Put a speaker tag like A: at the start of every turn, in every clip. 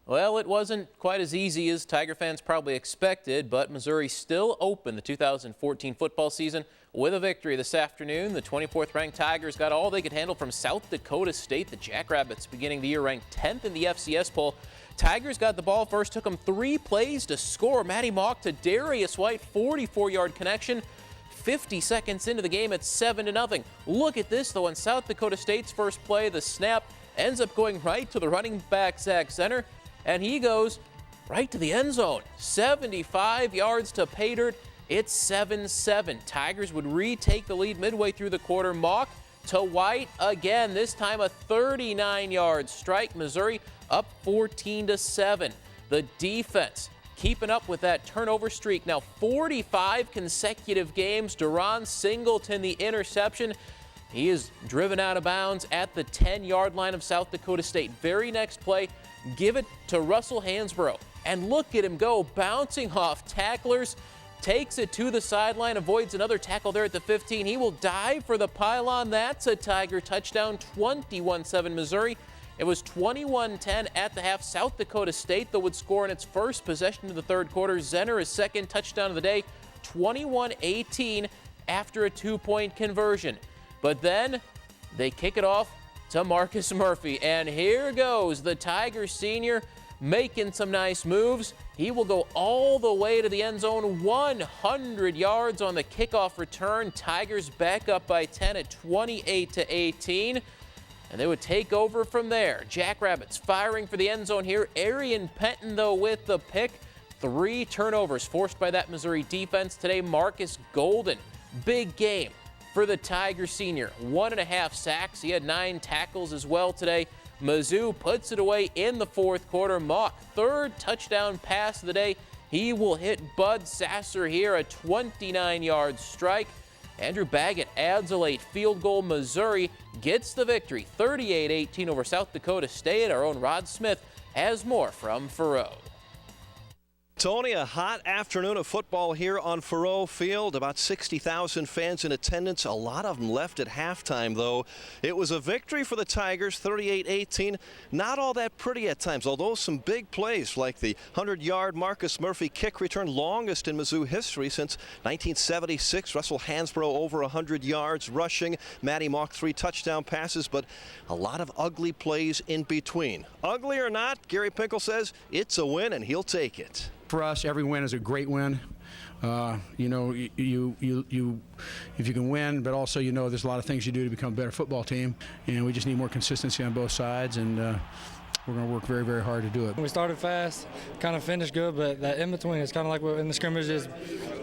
A: Well, it wasn't quite as easy as Tiger fans probably expected, but Missouri still opened the 2014 football season with a victory this afternoon. The 24th ranked Tigers got all they could handle from South Dakota State. The Jackrabbits beginning the year ranked 10th in the FCS poll. Tigers got the ball first, took them 3 plays to score. Matty Mock to Darius White, 44-yard connection. 50 seconds into the game, it's 7-0. Look at this, though. On South Dakota State's first play, the snap ends up going right to the running back, Zach Center, and he goes right to the end zone. 75 yards to pay dirt. It's 7-7. Tigers would retake the lead midway through the quarter. Mock to White again, this time a 39-yard strike. Missouri up 14-7. The defense keeping up with that turnover streak. Now 45 consecutive games. Deron Singleton, the interception. He is driven out of bounds at the 10-yard line of South Dakota State. Very next play, give it to Russell Hansborough. And look at him go, bouncing off tacklers. Takes it to the sideline, avoids another tackle there at the 15. He will dive for the pylon. That's a Tiger touchdown, 21-7 Missouri. It was 21-10 at the half. South Dakota State, though, would score in its first possession of the third quarter. Zenner, his second touchdown of the day, 21-18 after a 2-point conversion. But then they kick it off to Marcus Murphy. And here goes the Tigers senior making some nice moves. He will go all the way to the end zone, 100 yards on the kickoff return. Tigers back up by 10 at 28-18. And they would take over from there. Jackrabbits firing for the end zone here. Arian Penton, though, with the pick. 3 turnovers forced by that Missouri defense today. Marcus Golden, big game for the Tiger senior. 1.5 sacks. He had 9 tackles as well today. Mizzou puts it away in the fourth quarter. Mock, 3rd touchdown pass of the day. He will hit Bud Sasser here, a 29-yard strike. Andrew Baggett adds a late field goal. Missouri gets the victory, 38-18 over South Dakota State. Our own Rod Smith has more from Faroe.
B: Tony, a hot afternoon of football here on Faroe Field. About 60,000 fans in attendance. A lot of them left at halftime, though. It was a victory for the Tigers, 38-18. Not all that pretty at times, although some big plays like the 100-yard Marcus Murphy kick return, longest in Mizzou history since 1976. Russell Hansborough over 100 yards rushing. Matty Mock 3 touchdown passes, but a lot of ugly plays in between. Ugly or not, Gary Pinkel says it's a win and he'll take it.
C: For us, every win is a great win. You know, if you can win, but also you know there's a lot of things you do to become a better football team, and we just need more consistency on both sides, and we're going to work very, very hard to do it.
D: We started fast, kind of finished good, but that in between is kind of like what in the scrimmages.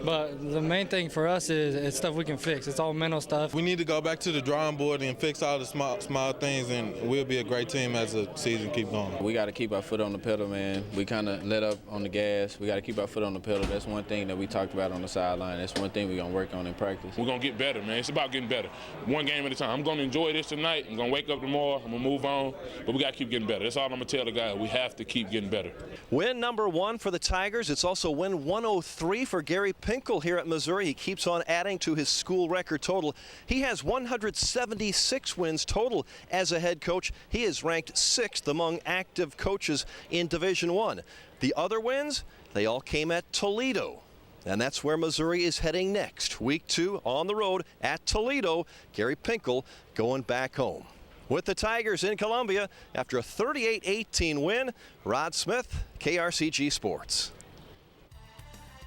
D: But the main thing for us is it's stuff we can fix. It's all mental stuff.
E: We need to go back to the drawing board and fix all the small things, and we'll be a great team as the season keeps going.
F: We got to keep our foot on the pedal, man. We kind of let up on the gas. We got to keep our foot on the pedal. That's one thing that we talked about on the sideline. That's one thing we're going to work on in practice.
G: We're going to get better, man. It's about getting better. One game at a time. I'm going to enjoy this tonight. I'm going to wake up tomorrow. I'm going to move on. But we got to keep getting better. That's all I'm going to tell the guys. We have to keep getting better.
B: Win number 1 for the Tigers. It's also win 103 for Gary Pinkel here at Missouri. He keeps on adding to his school record total. He has 176 wins total as a head coach. He is ranked 6th among active coaches in Division I. The other wins, they all came at Toledo. And that's where Missouri is heading next. Week 2 on the road at Toledo. Gary Pinkel going back home. With the Tigers in Columbia, after a 38-18 win, Rod Smith, KRCG Sports.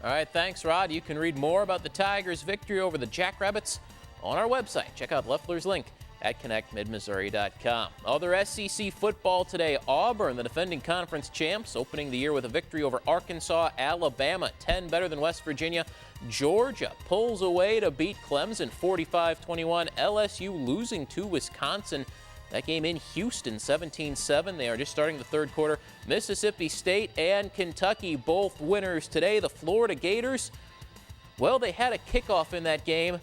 A: All right, thanks, Rod. You can read more about the Tigers' victory over the Jackrabbits on our website. Check out Leffler's link at connectmidmissouri.com. Other SEC football today. Auburn, the defending conference champs, opening the year with a victory over Arkansas. Alabama, 10 better than West Virginia. Georgia pulls away to beat Clemson 45-21. LSU losing to Wisconsin. That game in Houston, 17-7. They are just starting the third quarter. Mississippi State and Kentucky, both winners today. The Florida Gators, well, they had a kickoff in that game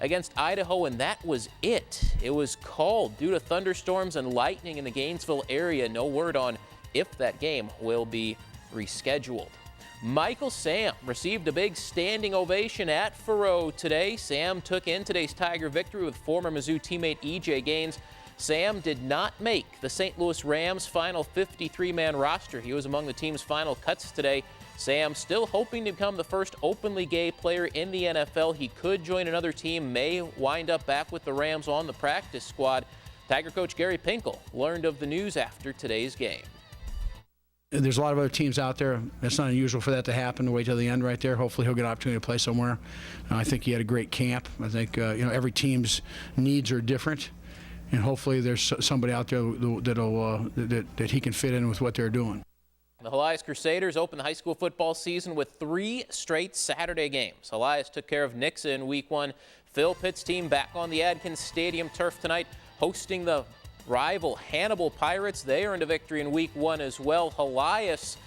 A: against Idaho, and that was it. It was called due to thunderstorms and lightning in the Gainesville area. No word on if that game will be rescheduled. Michael Sam received a big standing ovation at Faroe today. Sam took in today's Tiger victory with former Mizzou teammate E.J. Gaines. Sam did not make the St. Louis Rams' final 53-man roster. He was among the team's final cuts today. Sam still hoping to become the first openly gay player in the NFL. He could join another team, may wind up back with the Rams on the practice squad. Tiger coach Gary Pinkel learned of the news after today's game.
C: There's a lot of other teams out there. It's not unusual for that to happen, to wait till the end right there. Hopefully he'll get an opportunity to play somewhere. I think he had a great camp. I think every team's needs are different, and hopefully there's somebody out there that he can fit in with what they're doing.
A: The Helias Crusaders opened the high school football season with 3 straight Saturday games. Helias took care of Nixa in week 1. Phil Pitt's team back on the Adkins Stadium turf tonight, hosting the rival Hannibal Pirates. They earned a victory in week 1 as well. Helias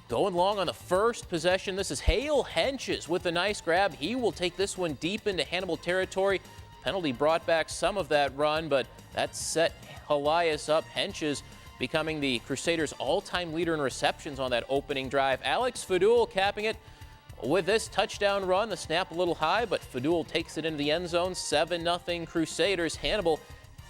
A: going long on the first possession. This is Hale Henches with a nice grab. He will take this one deep into Hannibal territory. Penalty brought back some of that run, but that set Helias up. Henches becoming the Crusaders' all-time leader in receptions on that opening drive. Alex Fadul capping it with this touchdown run. The snap a little high, but Fadul takes it into the end zone. 7-0 Crusaders. Hannibal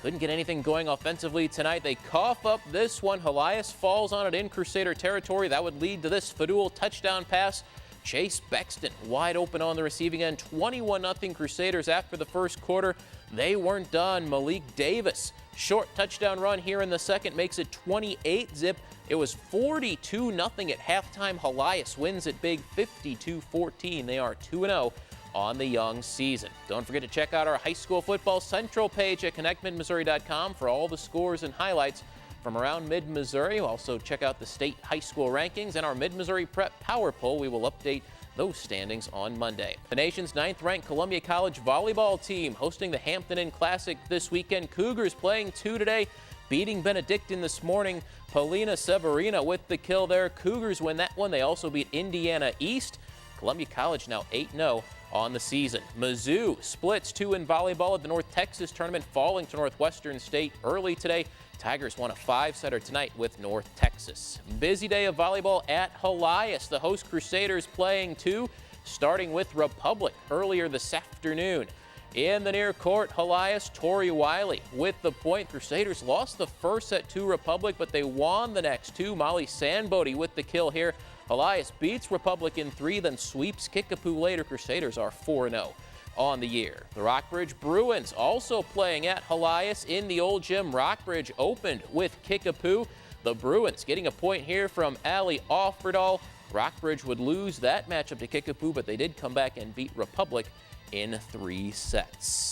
A: couldn't get anything going offensively tonight. They cough up this one. Helias falls on it in Crusader territory. That would lead to this Fadul touchdown pass. Chase Bexton wide open on the receiving end. 21-0 Crusaders after the first quarter. They weren't done. Malik Davis, short touchdown run here in the second, makes it 28-zip. It was 42-0 at halftime. Helias wins it big, 52-14. They are 2-0 on the young season. Don't forget to check out our high school football central page at connectmidmissouri.com for all the scores and highlights from around mid-Missouri. Also check out the state high school rankings and our Mid-Missouri Prep Power Poll. We will update those standings on Monday. The nation's 9th-ranked Columbia College volleyball team hosting the Hampton Inn Classic this weekend. Cougars playing 2 today, beating Benedictine this morning. Paulina Severina with the kill there. Cougars win that one. They also beat Indiana East. Columbia College now 8-0 on the season. Mizzou splits 2 in volleyball at the North Texas tournament, falling to Northwestern State early today. Tigers won a 5-setter tonight with North Texas. Busy day of volleyball at Helias. The host Crusaders playing 2, starting with Republic earlier this afternoon. In the near court, Helias, Tori Wiley with the point. Crusaders lost the first set to Republic, but they won the next 2. Molly Sandbody with the kill here. Helias beats Republic in 3, then sweeps Kickapoo later. Crusaders are 4-0 on the year. The Rockbridge Bruins also playing at Helias in the old gym. Rockbridge opened with Kickapoo. The Bruins getting a point here from Allie Offerdahl. Rockbridge would lose that matchup to Kickapoo, but they did come back and beat Republic in 3 sets.